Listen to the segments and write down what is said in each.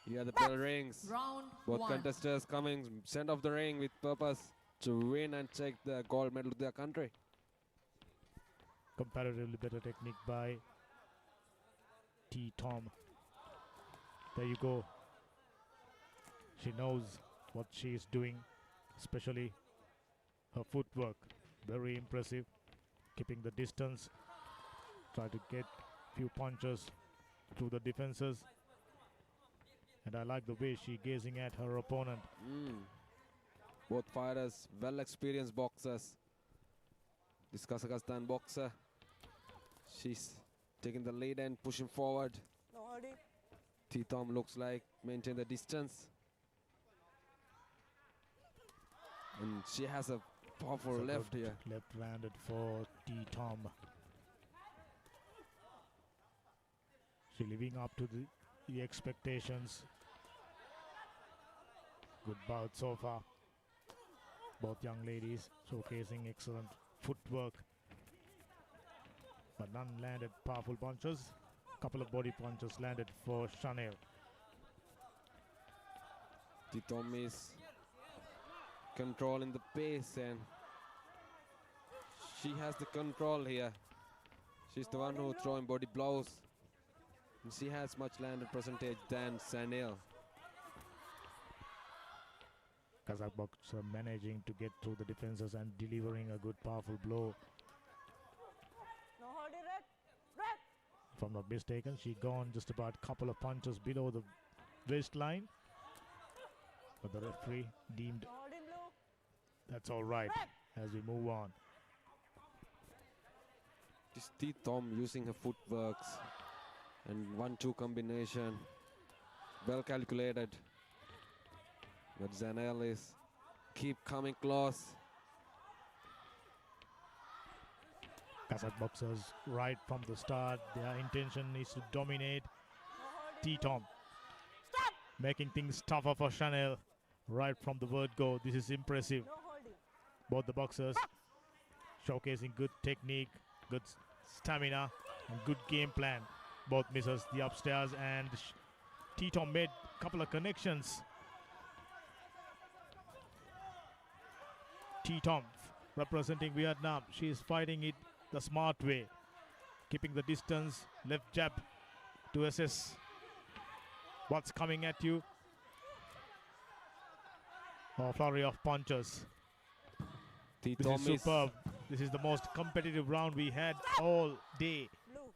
Here the bell rings. Round Both 1. contestants coming center of the ring with purpose to win and take the gold medal to their country. Comparatively better technique by T. Tom. There you go. She knows what she is doing, especially her footwork. Very impressive. Keeping the distance. Try to get few punches through the defenses. And I like the way she gazing at her opponent. Both fighters, well-experienced boxers. This Kazakhstan boxer, she's taking the lead and pushing forward. No holding. T-Tom looks like maintain the distance. And she has a powerful It's a left good here. Left landed for T. Tom. She living up to the expectations. Good bout so far. Both young ladies showcasing excellent footwork. But none landed powerful punches. Couple of body punches landed for Chanel. T-Tom is controlling the pace and she has the control here. She's the one who throwing body blows. And she has much landed percentage than Sanil. Kazakh boxer managing to get through the defenses and delivering a good powerful blow. No holding. Red. Red. If I'm not mistaken, she gone just about a couple of punches below the waistline. But the referee deemed No holding. Blue. that's all right as we move on. This T-Tom using her footworks and 1-2 combination. Well calculated. But Zanel is keep coming close. Kazakh boxers right from the start, their intention is to dominate. No holding. T-Tom Stop. making things tougher for Chanel right from the word go. This is impressive. No holding. Both the boxers showcasing good technique, good stamina, and good game plan. Both misses the upstairs, and T-Tom made a couple of connections. T-Tom representing Vietnam. She is fighting it the smart way, keeping the distance, left jab to assess what's coming at you. A flurry of punches. This T-Tom is superb. This is the most competitive round we had all day. Blue.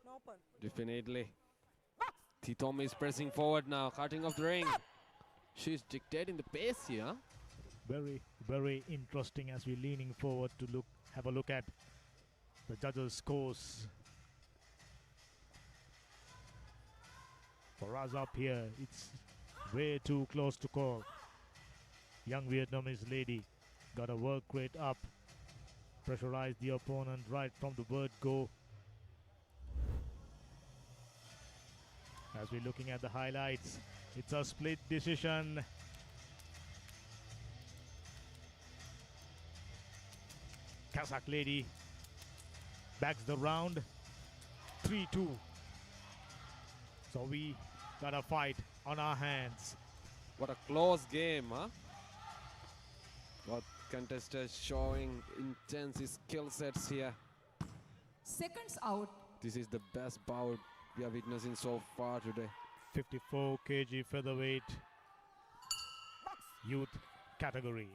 No open. Definitely. T-Tom is pressing forward now, cutting off the ring. She's dictating the pace here. Very, very interesting as we're leaning forward to have a look at the judges' scores. For us up here, it's way too close to call. Young Vietnamese lady got a work rate up, pressurized the opponent right from the word go. As we're looking at the highlights, it's a split decision. Kazakh lady backs the round 3-2. So we got a fight on our hands. What a close game, huh? Both contestants showing intense skill sets here. Seconds out. This is the best bout we are witnessing so far today. 54 kg featherweight youth category.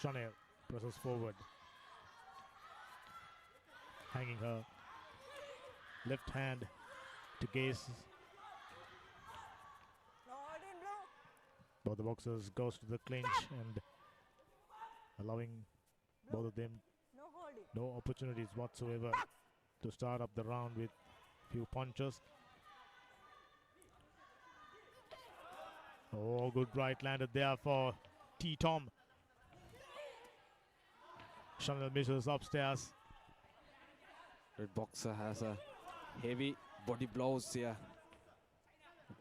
Chanel presses forward, hanging her left hand to gaze. No holding. Blue. Both the boxers goes to the clinch and allowing both of them No holding. no opportunities whatsoever to start up the round with few punches. Oh, good right landed there for T-Tom. Chanel misses upstairs. Red boxer has a heavy body blows here.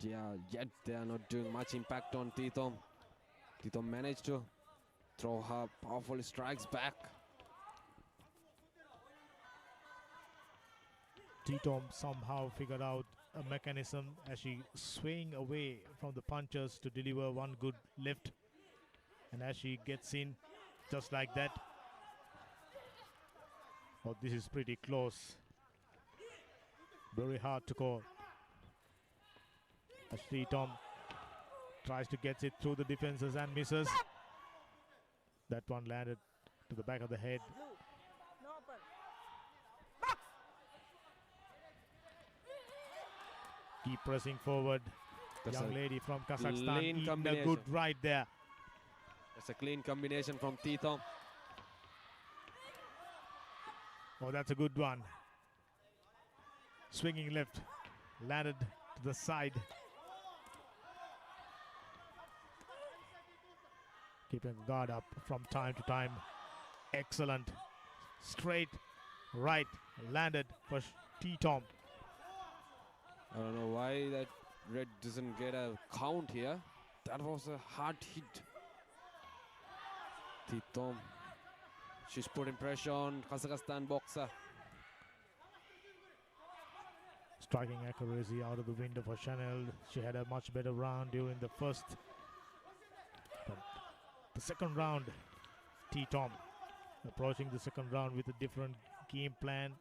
Yeah, yet they are not doing much impact on T-Tom. T-Tom managed to throw her powerful strikes back. T-Tom somehow figured out a mechanism as she swaying away from the punches to deliver one good lift. And as she gets in, just like that. Oh, this is pretty close. Very hard to call. As Tom tries to get it through the defenses and misses. That one landed to the back of the head. Blue. No open. Keep pressing forward. That's Young a lady from Kazakhstan clean eating a combination. good right there. That's a clean combination from Tithom. Oh, that's a good one. Swinging left. Landed to the side. Keeping guard up from time to time. Excellent. Straight right. Landed for T-Tom. I don't know why that red doesn't get a count here. That was a hard hit. Tithom. She's putting pressure on Kazakhstan boxer. Striking accuracy out of the window for Chanel. She had a much better round during the first. But the second round, T-Tom approaching the second round with a different game plan.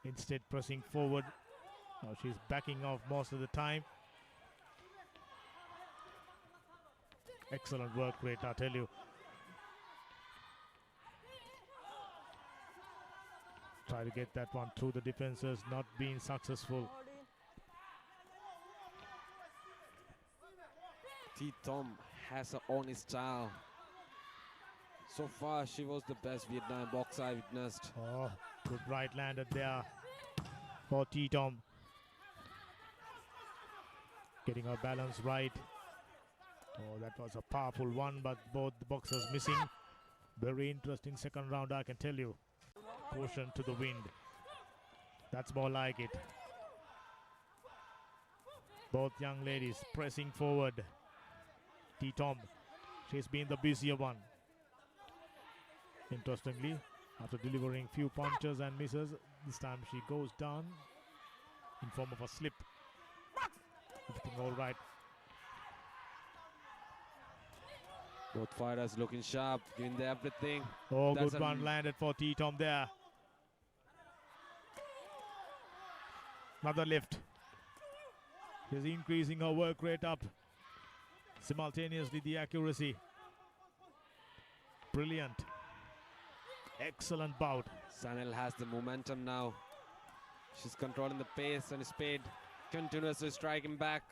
Instead pressing forward. Now she's backing off most of the time. Excellent work rate, I tell you. Try to get that one through the defenses, not being successful. Tithom has her own style. So far, she was the best Vietnam boxer I witnessed. Oh, good right landed there for T-Tom. Getting her balance right. Oh, that was a powerful one, but both the boxers missing. Very interesting second round, I can tell you. Caution to the wind. That's more like it. Both young ladies pressing forward. T-Tom, she's been the busier one. Interestingly, after delivering few punches and misses, this time she goes down in form of a slip. Everything all right. Both fighters looking sharp, giving their everything. Oh, That's good one landed for T-Tom there. Another lift. She's increasing her work rate up. Simultaneously the accuracy. Brilliant. Excellent bout. Sanel has the momentum now. She's controlling the pace and speed. Continuously striking back.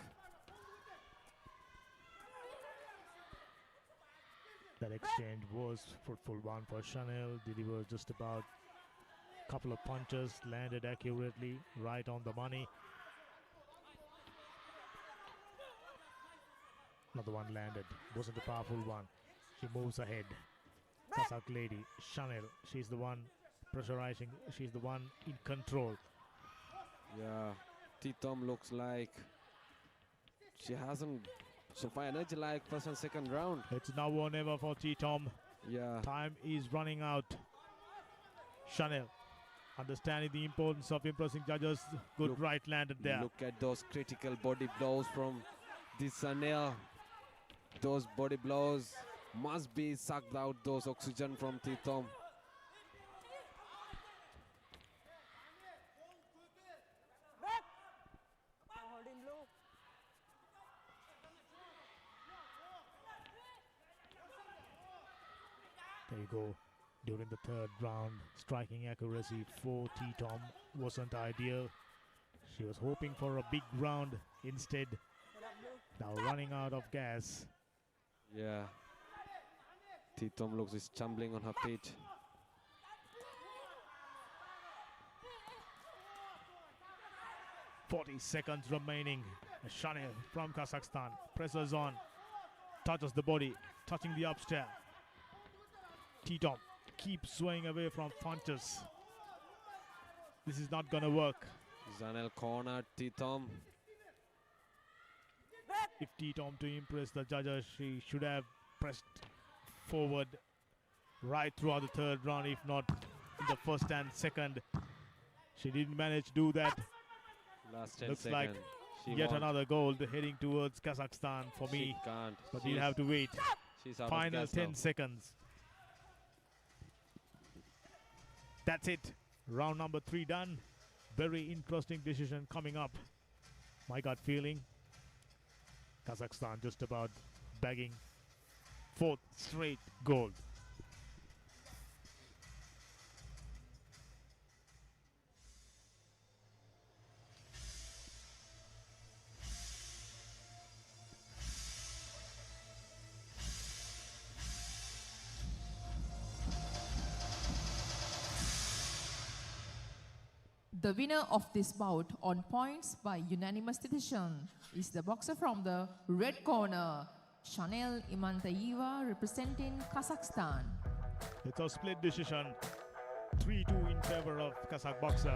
That exchange was fruitful one for Chanel. Delivered just about a couple of punches, landed accurately, right on the money. Another one landed. Wasn't a powerful one. She moves ahead. Kazakh lady, Chanel. She's the one pressurizing. She's the one in control. Yeah, Tithom looks like she hasn't so far energy like first and second round. It's now or never for T-Tom. Yeah, Time is running out. Chanel, understanding the importance of impressing judges. Good Look- right landed there. look at those critical body blows from this Sanel. Those body blows must be sucked out those oxygen from Tithom. Back. Holding blue. There you go. During the third round, striking accuracy for T-Tom wasn't ideal. She was hoping for a big round instead. Now running out of gas. Yeah, Tithom looks is stumbling on her feet. .40 seconds remaining. Chanel from Kazakhstan presses on, touches the body, touching the upstair. T-Tom keeps swaying away from punches. This is not gonna work. Sanel cornered Tithom. If T-Tom to impress the judges, she should have pressed forward right throughout the third round, if not in the first and second. She didn't manage to do that. Last 10 Looks seconds. like She yet won't. another gold heading towards Kazakhstan for She me. can't. But She's, we'll have to wait. she's out Final of gas 10 now. seconds. That's it. Round number 3 done. Very interesting decision coming up. My gut feeling, Kazakhstan just about bagging 4th straight gold. The winner of this bout on points by unanimous decision is the boxer from the red corner, Chanel Imantaeva, representing Kazakhstan. It's a split decision. 3-2 in favor of Kazakh boxer